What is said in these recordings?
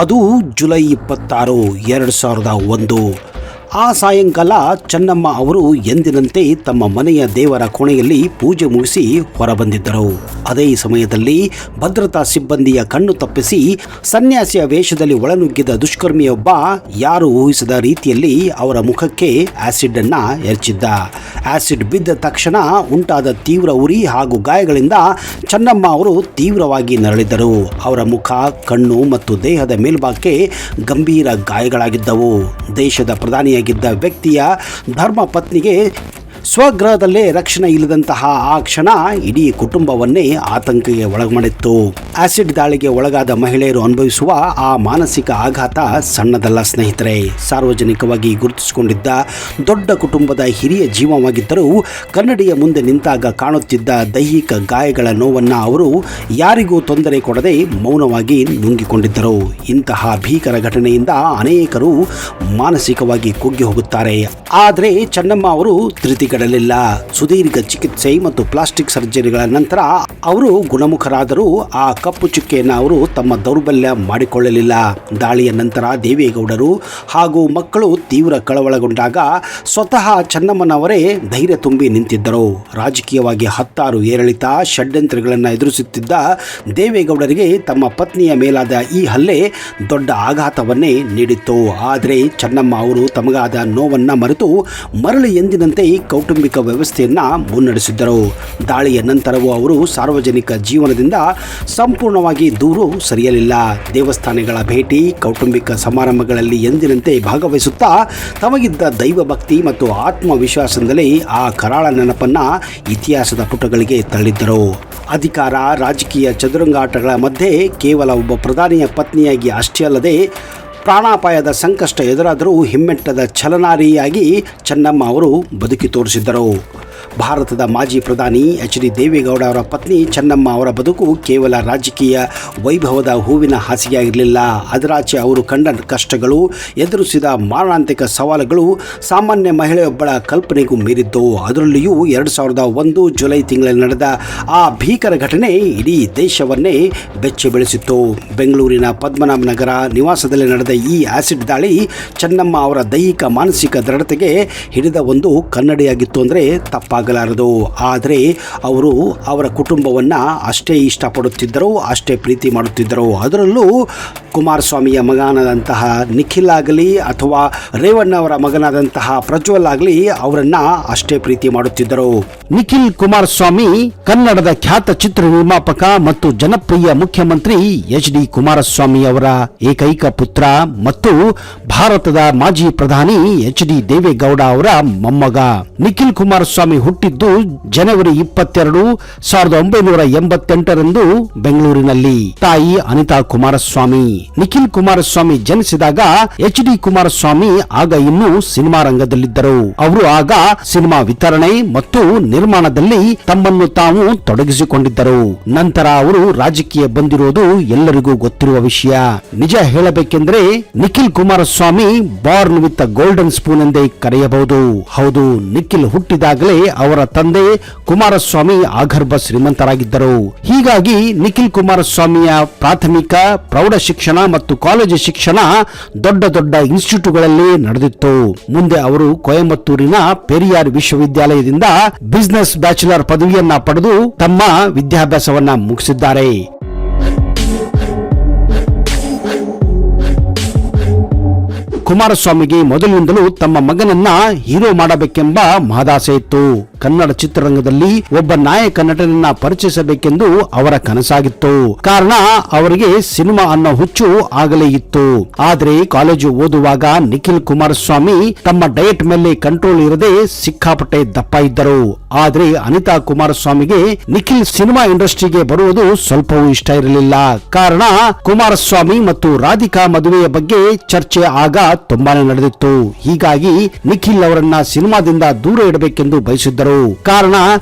ಅದು ಜುಲೈ 26, 2001. ಆ ಸಾಯಂಕಾಲ ಚೆನ್ನಮ್ಮ ಅವರು ಎಂದಿನಂತೆ ತಮ್ಮ ಮನೆಯ ದೇವರ ಕೋಣೆಯಲ್ಲಿ ಪೂಜೆ ಮುಗಿಸಿ ಹೊರಬಂದಿದ್ದರು. ಅದೇ ಸಮಯದಲ್ಲಿ ಭದ್ರತಾ ಸಿಬ್ಬಂದಿಯ ಕಣ್ಣು ತಪ್ಪಿಸಿ ಸನ್ಯಾಸಿಯ ವೇಷದಲ್ಲಿ ಒಳನುಗ್ಗಿದ ದುಷ್ಕರ್ಮಿಯೊಬ್ಬ ಯಾರು ಊಹಿಸದ ರೀತಿಯಲ್ಲಿ ಅವರ ಮುಖಕ್ಕೆ ಆಸಿಡ್ ಅನ್ನ ಎರಚಿದ್ದ. ಆಸಿಡ್ ಬಿದ್ದ ತಕ್ಷಣ ಉಂಟಾದ ತೀವ್ರ ಉರಿ ಹಾಗೂ ಗಾಯಗಳಿಂದ ಚೆನ್ನಮ್ಮ ಅವರು ತೀವ್ರವಾಗಿ ನರಳಿದ್ದರು. ಅವರ ಮುಖ, ಕಣ್ಣು ಮತ್ತು ದೇಹದ ಮೇಲ್ಭಾಗಕ್ಕೆ ಗಂಭೀರ ಗಾಯಗಳಾಗಿದ್ದವು. ದೇಶದ ಪ್ರಧಾನಿಯಾಗಿದ್ದ ವ್ಯಕ್ತಿಯ ಧರ್ಮ ಪತ್ನಿಗೆ ಸ್ವಗೃಹದಲ್ಲೇ ರಕ್ಷಣೆ ಇಲ್ಲದಂತಹ ಆ ಕ್ಷಣ ಇಡೀ ಕುಟುಂಬವನ್ನೇ ಆತಂಕಕ್ಕೆ ಒಳಮಾಡಿತ್ತು. ಆಸಿಡ್ ದಾಳಿಗೆ ಒಳಗಾದ ಮಹಿಳೆಯರು ಅನುಭವಿಸುವ ಆ ಮಾನಸಿಕ ಆಘಾತ ಸಣ್ಣದಲ್ಲ ಸ್ನೇಹಿತರೆ. ಸಾರ್ವಜನಿಕವಾಗಿ ಗುರುತಿಸಿಕೊಂಡಿದ್ದ ದೊಡ್ಡ ಕುಟುಂಬದ ಹಿರಿಯ ಜೀವವಾಗಿದ್ದರೂ ಕನ್ನಡಿಯ ಮುಂದೆ ನಿಂತಾಗ ಕಾಣುತ್ತಿದ್ದ ದೈಹಿಕ ಗಾಯಗಳ ನೋವನ್ನು ಅವರು ಯಾರಿಗೂ ತೊಂದರೆ ಕೊಡದೆ ಮೌನವಾಗಿ ನುಂಗಿಕೊಂಡಿದ್ದರು. ಇಂತಹ ಭೀಕರ ಘಟನೆಯಿಂದ ಅನೇಕರು ಮಾನಸಿಕವಾಗಿ ಕುಗ್ಗಿ ಹೋಗುತ್ತಾರೆ. ಆದರೆ ಚೆನ್ನಮ್ಮ ಅವರು ಧೃತಿಗೆಡಲಿಲ್ಲ. ಸುದೀರ್ಘ ಚಿಕಿತ್ಸೆ ಮತ್ತು ಪ್ಲಾಸ್ಟಿಕ್ ಸರ್ಜರಿಗಳ ನಂತರ ಅವರು ಗುಣಮುಖರಾದರೂ ಆ ಕಪ್ಪು ಚುಕ್ಕೆಯನ್ನು ಅವರು ತಮ್ಮ ದೌರ್ಬಲ್ಯ ಮಾಡಿಕೊಳ್ಳಲಿಲ್ಲ. ದಾಳಿಯ ನಂತರ ದೇವೇಗೌಡರು ಹಾಗೂ ಮಕ್ಕಳು ತೀವ್ರ ಕಳವಳಗೊಂಡಾಗ ಸ್ವತಃ ಚೆನ್ನಮ್ಮನವರೇ ಧೈರ್ಯ ತುಂಬಿ ನಿಂತಿದ್ದರು. ರಾಜಕೀಯವಾಗಿ ಹತ್ತಾರು ಏರಿಳಿತ ಷಡ್ಯಂತ್ರಗಳನ್ನು ಎದುರಿಸುತ್ತಿದ್ದ ದೇವೇಗೌಡರಿಗೆ ತಮ್ಮ ಪತ್ನಿಯ ಮೇಲಾದ ಈ ಹಲ್ಲೆ ದೊಡ್ಡ ಆಘಾತವನ್ನೇ ನೀಡಿತ್ತು. ಆದರೆ ಚೆನ್ನಮ್ಮ ಅವರು ತಮಗಾದ ನೋವನ್ನ ಮರೆತು ಮರಳಿ ಎಂದಿನಂತೆ ಕೌಟುಂಬಿಕ ವ್ಯವಸ್ಥೆಯನ್ನ ಮುನ್ನಡೆಸಿದ್ದರು. ದಾಳಿಯ ನಂತರವೂ ಅವರು ಸಾರ್ವಜನಿಕ ಜೀವನದಿಂದ ಸಂಪೂರ್ಣವಾಗಿ ದೂರು ಸರಿಯಲಿಲ್ಲ. ದೇವಸ್ಥಾನಗಳ ಭೇಟಿ, ಕೌಟುಂಬಿಕ ಸಮಾರಂಭಗಳಲ್ಲಿ ಎಂದಿನಂತೆ ಭಾಗವಹಿಸುತ್ತಾ ತಮಗಿದ್ದ ದೈವ ಭಕ್ತಿ ಮತ್ತು ಆತ್ಮವಿಶ್ವಾಸದಿಂದಲೇ ಆ ಕರಾಳ ನೆನಪನ್ನ ಇತಿಹಾಸದ ಪುಟಗಳಿಗೆ ತಳ್ಳಿದ್ದರು. ಅಧಿಕಾರ, ರಾಜಕೀಯ ಚದುರಂಗಾಟಗಳ ಮಧ್ಯೆ ಕೇವಲ ಒಬ್ಬ ಪ್ರಧಾನಿಯ ಪತ್ನಿಯಾಗಿ ಅಷ್ಟೇ ಅಲ್ಲದೆ ಪ್ರಾಣಾಪಾಯದ ಸಂಕಷ್ಟ ಎದುರಾದರೂ ಹಿಮ್ಮೆಟ್ಟದ ಛಲನಾರಿಯಾಗಿ ಚೆನ್ನಮ್ಮ ಅವರು ಬದುಕಿ ತೋರಿಸಿದ್ದರು. ಭಾರತದ ಮಾಜಿ ಪ್ರಧಾನಿ ಎಚ್.ಡಿ. ದೇವೇಗೌಡ ಅವರ ಪತ್ನಿ ಚೆನ್ನಮ್ಮ ಅವರ ಬದುಕು ಕೇವಲ ರಾಜಕೀಯ ವೈಭವದ ಹೂವಿನ ಹಾಸಿಗೆಯಾಗಿರಲಿಲ್ಲ. ಅದರಾಚೆ ಅವರು ಕಂಡ ಕಷ್ಟಗಳು, ಎದುರಿಸಿದ ಮಾರಣಾಂತಿಕ ಸವಾಲುಗಳು ಸಾಮಾನ್ಯ ಮಹಿಳೆಯೊಬ್ಬಳ ಕಲ್ಪನೆಗೂ ಮೀರಿದ್ದು. ಅದರಲ್ಲಿಯೂ 2001 ಜುಲೈ ತಿಂಗಳಲ್ಲಿ ನಡೆದ ಆ ಭೀಕರ ಘಟನೆ ಇಡೀ ದೇಶವನ್ನೇ ಬೆಚ್ಚಿ ಬೆಳೆಸಿತ್ತು. ಬೆಂಗಳೂರಿನ ಪದ್ಮನಾಭನಗರ ನಿವಾಸದಲ್ಲಿ ನಡೆದ ಈ ಆಸಿಡ್ ದಾಳಿ ಚೆನ್ನಮ್ಮ ಅವರ ದೈಹಿಕ ಮಾನಸಿಕ ದೃಢತೆಗೆ ಹಿಡಿದ ಒಂದು ಕನ್ನಡಿಯಾಗಿತ್ತು ಅಂದರೆ ತಪ್ಪಾಗಲಾರದು. ಆದರೆ ಅವರು ಅವರ ಕುಟುಂಬವನ್ನು ಅಷ್ಟೇ ಇಷ್ಟಪಡುತ್ತಿದ್ದರು, ಅಷ್ಟೇ ಪ್ರೀತಿ ಮಾಡುತ್ತಿದ್ದರು. ಅದರಲ್ಲೂ ಕುಮಾರಸ್ವಾಮಿಯ ಮಗನಾದಂತಹ ನಿಖಿಲ್ ಆಗಲಿ ಅಥವಾ ರೇವಣ್ಣ ಅವರ ಮಗನಾದಂತಹ ಪ್ರಜ್ವಲ್ ಆಗಲಿ ಅವರನ್ನ ಅಷ್ಟೇ ಪ್ರೀತಿ ಮಾಡುತ್ತಿದ್ದರು. ನಿಖಿಲ್ ಕುಮಾರಸ್ವಾಮಿ ಕನ್ನಡದ ಖ್ಯಾತ ಚಿತ್ರ ನಿರ್ಮಾಪಕ ಮತ್ತು ಜನಪ್ರಿಯ ಮುಖ್ಯಮಂತ್ರಿ ಎಚ್.ಡಿ. ಕುಮಾರಸ್ವಾಮಿ ಅವರ ಏಕೈಕ ಪುತ್ರ ಮತ್ತು ಭಾರತದ ಮಾಜಿ ಪ್ರಧಾನಿ ಎಚ್.ಡಿ. ದೇವೇಗೌಡ ಅವರ ಮೊಮ್ಮಗ. ನಿಖಿಲ್ ಕುಮಾರಸ್ವಾಮಿ ಹುಟ್ಟಿದ್ದು ಜನವರಿ 22, 1988ರಂದು ಬೆಂಗಳೂರಿನಲ್ಲಿ. ತಾಯಿ ಅನಿತಾ ಕುಮಾರಸ್ವಾಮಿ. ನಿಖಿಲ್ ಕುಮಾರಸ್ವಾಮಿ ಜನಿಸಿದಾಗ ಎಚ್.ಡಿ. ಕುಮಾರಸ್ವಾಮಿ ಆಗ ಇನ್ನೂ ಸಿನಿಮಾ ರಂಗದಲ್ಲಿದ್ದರು. ಅವರು ಆಗ ಸಿನಿಮಾ ವಿತರಣೆ ಮತ್ತು ನಿರ್ಮಾಣದಲ್ಲಿ ತಮ್ಮನ್ನು ತಾವು ತೊಡಗಿಸಿಕೊಂಡಿದ್ದರು. ನಂತರ ಅವರು ರಾಜಕೀಯ ಬಂದಿರುವುದು ಎಲ್ಲರಿಗೂ ಗೊತ್ತಿರುವ ವಿಷಯ. ನಿಜ ಹೇಳಬೇಕೆಂದರೆ Nikhil Kumaraswamy Born with golden spoon ಎಂದೇ ಕರೆಯಬಹುದು. ಹೌದು, ನಿಖಿಲ್ ಹುಟ್ಟಿದಾಗಲೇ ಅವರ ತಂದೆ ಕುಮಾರಸ್ವಾಮಿ ಆಗರ್ಭ ಶ್ರೀಮಂತರಾಗಿದ್ದರು. ಹೀಗಾಗಿ ನಿಖಿಲ್ ಕುಮಾರಸ್ವಾಮಿಯ ಪ್ರಾಥಮಿಕ, ಪ್ರೌಢ ಶಿಕ್ಷಣ ಮತ್ತು ಕಾಲೇಜು ಶಿಕ್ಷಣ ದೊಡ್ಡ ದೊಡ್ಡ ಇನ್ಸ್ಟಿಟ್ಯೂಟ್ಗಳಲ್ಲಿ ನಡೆದಿತ್ತು. ಮುಂದೆ ಅವರು ಕೊಯಮತ್ತೂರಿನ ಪೆರಿಯಾರ್ ವಿಶ್ವವಿದ್ಯಾಲಯದಿಂದ ಬಿಸಿನೆಸ್ ಬ್ಯಾಚುಲರ್ ಪದವಿಯನ್ನ ಪಡೆದು ತಮ್ಮ ವಿದ್ಯಾಭ್ಯಾಸವನ್ನ ಮುಗಿಸಿದ್ದಾರೆ. ಕುಮಾರಸ್ವಾಮಿಗೆ ಮೊದಲಿನಿಂದಲೂ ತಮ್ಮ ಮಗನನ್ನ ಹೀರೋ ಮಾಡಬೇಕೆಂಬ ಮಹದಾಸೆ ಇತ್ತು. ಕನ್ನಡ ಚಿತ್ರರಂಗದಲ್ಲಿ ಒಬ್ಬ ನಾಯಕ ನಟನನ್ನ ಪರಿಚಯಿಸಬೇಕೆಂದು ಅವರ ಕನಸಾಗಿತ್ತು. ಕಾರಣ ಅವರಿಗೆ ಸಿನಿಮಾ ಅನ್ನೋ ಹುಚ್ಚು ಆಗಲೇ ಇತ್ತು. ಆದ್ರೆ ಕಾಲೇಜು ಓದುವಾಗ ನಿಖಿಲ್ ಕುಮಾರಸ್ವಾಮಿ ತಮ್ಮ ಡಯಟ್ ಮೇಲೆ ಕಂಟ್ರೋಲ್ ಇರದೆ ಸಿಕ್ಕಾಪಟ್ಟೆ ದಪ್ಪ ಇದ್ದರು. ಆದ್ರೆ ಅನಿತಾ ಕುಮಾರಸ್ವಾಮಿಗೆ ನಿಖಿಲ್ ಸಿನಿಮಾ ಇಂಡಸ್ಟ್ರಿಗೆ ಬರುವುದು ಸ್ವಲ್ಪವೂ ಇಷ್ಟ ಇರಲಿಲ್ಲ. ಕಾರಣ ಕುಮಾರಸ್ವಾಮಿ ಮತ್ತು ರಾಧಿಕಾ ಮದುವೆಯ ಬಗ್ಗೆ ಚರ್ಚೆ ಆಗ ತುಂಬಾನೇ ನಡೆದಿತ್ತು. ಹೀಗಾಗಿ ನಿಖಿಲ್ ಅವರನ್ನ ಸಿನಿಮಾದಿಂದ ದೂರ ಇಡಬೇಕೆಂದು ಬಯಸಿದ್ದರು. ಇದ್ದರು. ಕಾರಣ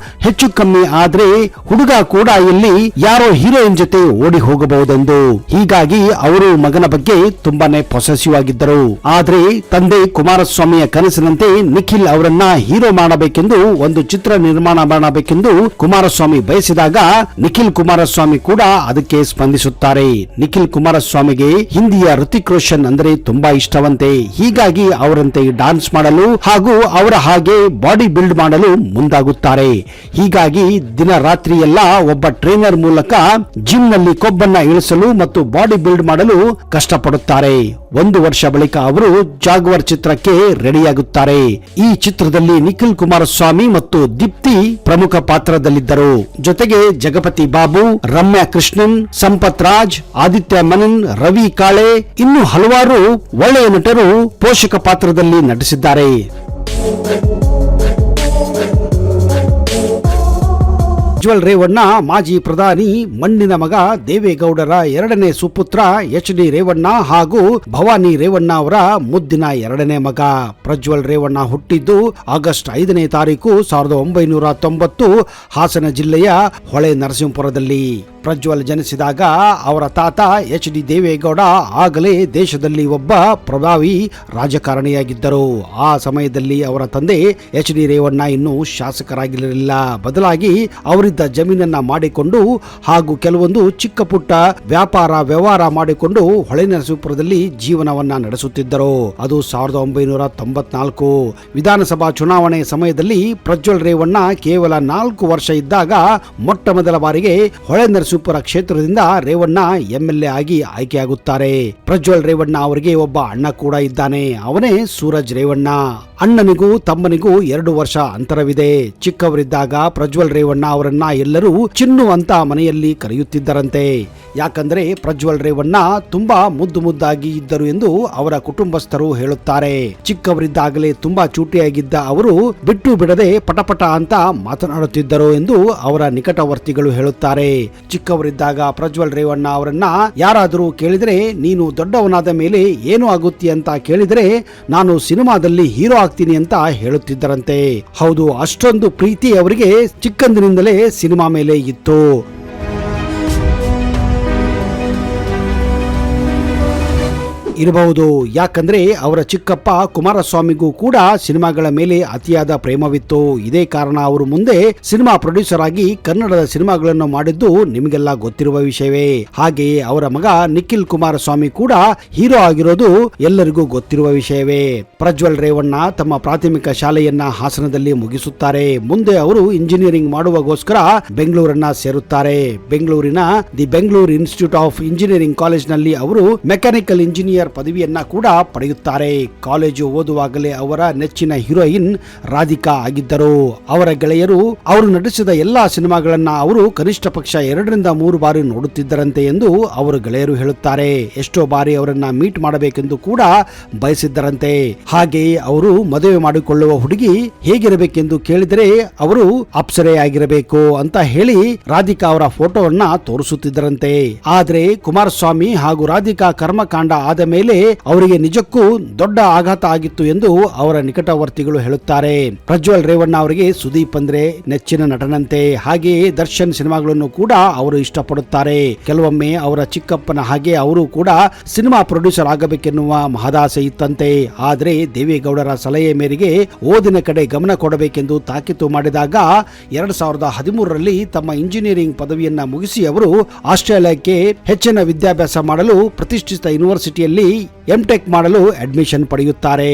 ಹೆಚ್ಚು ಕಮ್ಮಿ ಆದ್ರೆ ಹುಡುಗ ಕೂಡ ಇಲ್ಲಿ ಯಾರೋ ಹೀರೋಯಿನ್ ಜೊತೆ ಓಡಿ ಹೋಗಬಹುದೆಂದು. ಹೀಗಾಗಿ ಅವರು ಮಗನ ಬಗ್ಗೆ ತುಂಬಾನೇ ಪೊಸೆಸಿವ್ ಆಗಿದ್ದರು. ಆದ್ರೆ ತಂದೆ ಕುಮಾರಸ್ವಾಮಿಯ ಕನಸಿನಂತೆ ನಿಖಿಲ್ ಅವರನ್ನ ಹೀರೋ ಮಾಡಬೇಕೆಂದು, ಒಂದು ಚಿತ್ರ ನಿರ್ಮಾಣ ಮಾಡಬೇಕೆಂದು ಕುಮಾರಸ್ವಾಮಿ ಬಯಸಿದಾಗ ನಿಖಿಲ್ ಕುಮಾರಸ್ವಾಮಿ ಕೂಡ ಅದಕ್ಕೆ ಸ್ಪಂದಿಸುತ್ತಾರೆ. ನಿಖಿಲ್ ಕುಮಾರಸ್ವಾಮಿಗೆ ಹಿಂದಿಯ ಋತಿಕ್ ರೋಷನ್ ಅಂದ್ರೆ ತುಂಬಾ ಇಷ್ಟವಂತೆ. ಹೀಗಾಗಿ ಅವರಂತೆ ಡಾನ್ಸ್ ಮಾಡಲು ಹಾಗೂ ಅವರ ಹಾಗೆ ಬಾಡಿ ಬಿಲ್ಡ್ ಮಾಡಲು ಮುಂದಾಗುತ್ತಾರೆ. ಹೀಗಾಗಿ ದಿನ ರಾತ್ರಿ ಎಲ್ಲ ಒಬ್ಬ ಟ್ರೈನರ್ ಮೂಲಕ ಜಿಮ್ ನಲ್ಲಿ ಕೊಬ್ಬನ್ನ ಇಳಿಸಲು ಮತ್ತು ಬಾಡಿ ಬಿಲ್ಡ್ ಮಾಡಲು ಕಷ್ಟಪಡುತ್ತಾರೆ. 1 ವರ್ಷ ಬಳಿಕ ಅವರು ಜಾಗ್ವರ್ ಚಿತ್ರಕ್ಕೆ ರೆಡಿಯಾಗುತ್ತಾರೆ. ಈ ಚಿತ್ರದಲ್ಲಿ ನಿಖಿಲ್ ಕುಮಾರಸ್ವಾಮಿ ಮತ್ತು ದೀಪ್ತಿ ಪ್ರಮುಖ ಪಾತ್ರದಲ್ಲಿದ್ದರು. ಜೊತೆಗೆ ಜಗಪತಿ ಬಾಬು, ರಮ್ಯಾ ಕೃಷ್ಣನ್, ಸಂಪತ್ ರಾಜ್, ಆದಿತ್ಯ ಮೆನನ್, ರವಿ ಕಾಳೆ ಇನ್ನು ಹಲವಾರು ಒಳ್ಳೆಯ ನಟರು ಪೋಷಕ ಪಾತ್ರದಲ್ಲಿ ನಟಿಸಿದ್ದಾರೆ. ಪ್ರಜ್ವಲ್ ರೇವಣ್ಣ ಮಾಜಿ ಪ್ರಧಾನಿ ಮಣ್ಣಿನ ಮಗ ದೇವೇಗೌಡರ 2ನೇ ಸುಪುತ್ರ HD ರೇವಣ್ಣ ಹಾಗೂ ಭವಾನಿ ರೇವಣ್ಣ ಅವರ ಮುದ್ದಿನ 2ನೇ ಮಗ. ಪ್ರಜ್ವಲ್ ರೇವಣ್ಣ ಹುಟ್ಟಿದ್ದು ಆಗಸ್ಟ್ 5ನೇ ತಾರೀಕು 1990 ಹಾಸನ ಜಿಲ್ಲೆಯ ಹೊಳೆ ನರಸಿಂಹಪುರದಲ್ಲಿ. ಪ್ರಜ್ವಲ್ ಜನಿಸಿದಾಗ ಅವರ ತಾತ HD ದೇವೇಗೌಡ ಆಗಲೇ ದೇಶದಲ್ಲಿ ಒಬ್ಬ ಪ್ರಭಾವಿ ರಾಜಕಾರಣಿಯಾಗಿದ್ದರು. ಆ ಸಮಯದಲ್ಲಿ ಅವರ ತಂದೆ HD ರೇವಣ್ಣ ಇನ್ನೂ ಶಾಸಕರಾಗಿರಲಿಲ್ಲ. ಬದಲಾಗಿ ಅವರಿದ್ದ ಜಮೀನನ್ನ ಮಾಡಿಕೊಂಡು ಹಾಗೂ ಕೆಲವೊಂದು ಚಿಕ್ಕ ಪುಟ್ಟ ವ್ಯವಹಾರ ಮಾಡಿಕೊಂಡು ಹೊಳೆ ನರಸೀಪುರದಲ್ಲಿ ಜೀವನವನ್ನ ನಡೆಸುತ್ತಿದ್ದರು. ಅದು 1994 ವಿಧಾನಸಭಾ ಚುನಾವಣೆ ಸಮಯದಲ್ಲಿ ಪ್ರಜ್ವಲ್ ರೇವಣ್ಣ ಕೇವಲ 4 ವರ್ಷ ಇದ್ದಾಗ ಮೊಟ್ಟ ಮೊದಲ ಬಾರಿಗೆ ಹೊಳೆ ನರಸೀಪುರ ಕ್ಷೇತ್ರದಿಂದ ರೇವಣ್ಣ MLA ಆಗಿ ಆಯ್ಕೆಯಾಗುತ್ತಾರೆ. ಪ್ರಜ್ವಲ್ ರೇವಣ್ಣ ಅವರಿಗೆ ಒಬ್ಬ ಅಣ್ಣ ಕೂಡ ಇದ್ದಾನೆ. ಅವನೇ ಸೂರಜ್ ರೇವಣ್ಣ. ಅಣ್ಣನಿಗೂ ತಮ್ಮನಿಗೂ 2 ವರ್ಷ ಅಂತರವಿದೆ. ಚಿಕ್ಕವರಿದ್ದಾಗ ಪ್ರಜ್ವಲ್ ರೇವಣ್ಣ ಅವರನ್ನ ಎಲ್ಲರೂ ಚಿನ್ನು ಅಂತ ಮನೆಯಲ್ಲಿ ಕರೆಯುತ್ತಿದ್ದರಂತೆ. ಯಾಕಂದ್ರೆ ಪ್ರಜ್ವಲ್ ರೇವಣ್ಣ ತುಂಬಾ ಮುದ್ದಾಗಿ ಇದ್ದರು ಎಂದು ಅವರ ಕುಟುಂಬಸ್ಥರು ಹೇಳುತ್ತಾರೆ. ಚಿಕ್ಕವರಿದ್ದಾಗಲೇ ತುಂಬಾ ಚೂಟಿಯಾಗಿದ್ದ ಅವರು ಬಿಟ್ಟು ಬಿಡದೆ ಪಟಪಟ ಅಂತ ಮಾತನಾಡುತ್ತಿದ್ದರು ಎಂದು ಅವರ ನಿಕಟವರ್ತಿಗಳು ಹೇಳುತ್ತಾರೆ. ಚಿಕ್ಕವರಿದ್ದಾಗ ಪ್ರಜ್ವಲ್ ರೇವಣ್ಣ ಅವರನ್ನ ಯಾರಾದರೂ ಕೇಳಿದರೆ ನೀನು ದೊಡ್ಡವನಾದ ಮೇಲೆ ಏನು ಆಗುತ್ತಿ ಅಂತ ಕೇಳಿದರೆ ನಾನು ಸಿನಿಮಾದಲ್ಲಿ ಹೀರೋ ಆಗ್ತೀನಿ ಅಂತ ಹೇಳುತ್ತಿದ್ದರಂತೆ. ಹೌದು, ಅಷ್ಟೊಂದು ಪ್ರೀತಿ ಅವರಿಗೆ ಚಿಕ್ಕಂದಿನಿಂದಲೇ ಸಿನಿಮಾ ಮೇಲೆ ಇತ್ತು. ಇರಬಹುದು. ಯಾಕಂದ್ರೆ ಅವರ ಚಿಕ್ಕಪ್ಪ ಕುಮಾರಸ್ವಾಮಿಗೂ ಕೂಡ ಸಿನಿಮಾಗಳ ಮೇಲೆ ಅತಿಯಾದ ಪ್ರೇಮವಿತ್ತು. ಇದೇ ಕಾರಣ ಅವರು ಮುಂದೆ ಸಿನಿಮಾ ಪ್ರೊಡ್ಯೂಸರ್ ಆಗಿ ಕನ್ನಡದ ಸಿನಿಮಾಗಳನ್ನು ಮಾಡಿದ್ದು ನಿಮಗೆಲ್ಲ ಗೊತ್ತಿರುವ ವಿಷಯವೇ. ಹಾಗೆಯೇ ಅವರ ಮಗ ನಿಖಿಲ್ ಕುಮಾರಸ್ವಾಮಿ ಕೂಡ ಹೀರೋ ಆಗಿರೋದು ಎಲ್ಲರಿಗೂ ಗೊತ್ತಿರುವ ವಿಷಯವೇ. ಪ್ರಜ್ವಲ್ ರೇವಣ್ಣ ತಮ್ಮ ಪ್ರಾಥಮಿಕ ಶಾಲೆಯನ್ನ ಹಾಸನದಲ್ಲಿ ಮುಗಿಸುತ್ತಾರೆ. ಮುಂದೆ ಅವರು ಇಂಜಿನಿಯರಿಂಗ್ ಮಾಡುವಗೋಸ್ಕರ ಬೆಂಗಳೂರನ್ನ ಸೇರುತ್ತಾರೆ. ಬೆಂಗಳೂರಿನ the Bengaluru institute of engineering ಕಾಲೇಜ್ನಲ್ಲಿ ಅವರು ಮೆಕ್ಯಾನಿಕಲ್ ಇಂಜಿನಿಯರ್ ಪದವಿಯನ್ನ ಕೂಡ ಪಡೆಯುತ್ತಾರೆ. ಕಾಲೇಜು ಓದುವಾಗಲೇ ಅವರ ನೆಚ್ಚಿನ ಹೀರೋಯಿನ್ ರಾಧಿಕಾ ಆಗಿದ್ದರು. ಅವರ ಗೆಳೆಯರು ಅವರು ನಟಿಸಿದ ಎಲ್ಲಾ ಸಿನಿಮಾಗಳನ್ನ ಅವರು ಕನಿಷ್ಠ ಪಕ್ಷ 2 ರಿಂದ 3 ಬಾರಿ ನೋಡುತ್ತಿದ್ದರಂತೆ ಎಂದು ಅವರು ಗೆಳೆಯರು ಹೇಳುತ್ತಾರೆ. ಎಷ್ಟೋ ಬಾರಿ ಅವರನ್ನ ಮೀಟ್ ಮಾಡಬೇಕೆಂದು ಕೂಡ ಬಯಸಿದ್ದರಂತೆ. ಹಾಗೆಯೇ ಅವರು ಮದುವೆ ಮಾಡಿಕೊಳ್ಳುವ ಹುಡುಗಿ ಹೇಗಿರಬೇಕೆಂದು ಕೇಳಿದರೆ ಅವರು ಅಪ್ಸರೆ ಆಗಿರಬೇಕು ಅಂತ ಹೇಳಿ ರಾಧಿಕಾ ಅವರ ಫೋಟೋವನ್ನ ತೋರಿಸುತ್ತಿದ್ದರಂತೆ. ಆದ್ರೆ ಕುಮಾರಸ್ವಾಮಿ ಹಾಗೂ ರಾಧಿಕಾ ಕರ್ಮಕಾಂಡ ಆದ ಮೇಲೆ ಅವರಿಗೆ ನಿಜಕ್ಕೂ ದೊಡ್ಡ ಆಘಾತ ಆಗಿತ್ತು ಎಂದು ಅವರ ನಿಕಟವರ್ತಿಗಳು ಹೇಳುತ್ತಾರೆ. ಪ್ರಜ್ವಲ್ ರೇವಣ್ಣ ಅವರಿಗೆ ಸುದೀಪ್ ಅಂದ್ರೆ ನೆಚ್ಚಿನ ನಟನಂತೆ. ಹಾಗೆಯೇ ದರ್ಶನ್ ಸಿನಿಮಾಗಳನ್ನು ಕೂಡ ಅವರು ಇಷ್ಟಪಡುತ್ತಾರೆ. ಕೆಲವೊಮ್ಮೆ ಅವರ ಚಿಕ್ಕಪ್ಪನ ಹಾಗೆ ಅವರು ಕೂಡ ಸಿನಿಮಾ ಪ್ರೊಡ್ಯೂಸರ್ ಆಗಬೇಕೆನ್ನುವ ಮಹದಾಸೆ ಇತ್ತಂತೆ. ಆದ್ರೆ ದೇವೇಗೌಡರ ಸಲಹೆ ಮೇರೆಗೆ ಓದಿನ ಕಡೆ ಗಮನ ಕೊಡಬೇಕೆಂದು ತಾಕೀತು ಮಾಡಿದಾಗ 2013ರಲ್ಲಿ ತಮ್ಮ ಇಂಜಿನಿಯರಿಂಗ್ ಪದವಿಯನ್ನ ಮುಗಿಸಿ ಅವರು ಆಸ್ಟ್ರೇಲಿಯಾಕ್ಕೆ ಹೆಚ್ಚಿನ ವಿದ್ಯಾಭ್ಯಾಸ ಮಾಡಲು ಪ್ರತಿಷ್ಠಿತ ಯೂನಿವರ್ಸಿಟಿಯಲ್ಲಿ MTech ಮಾಡಲು ಅಡ್ಮಿಷನ್ ಪಡೆಯುತ್ತಾರೆ.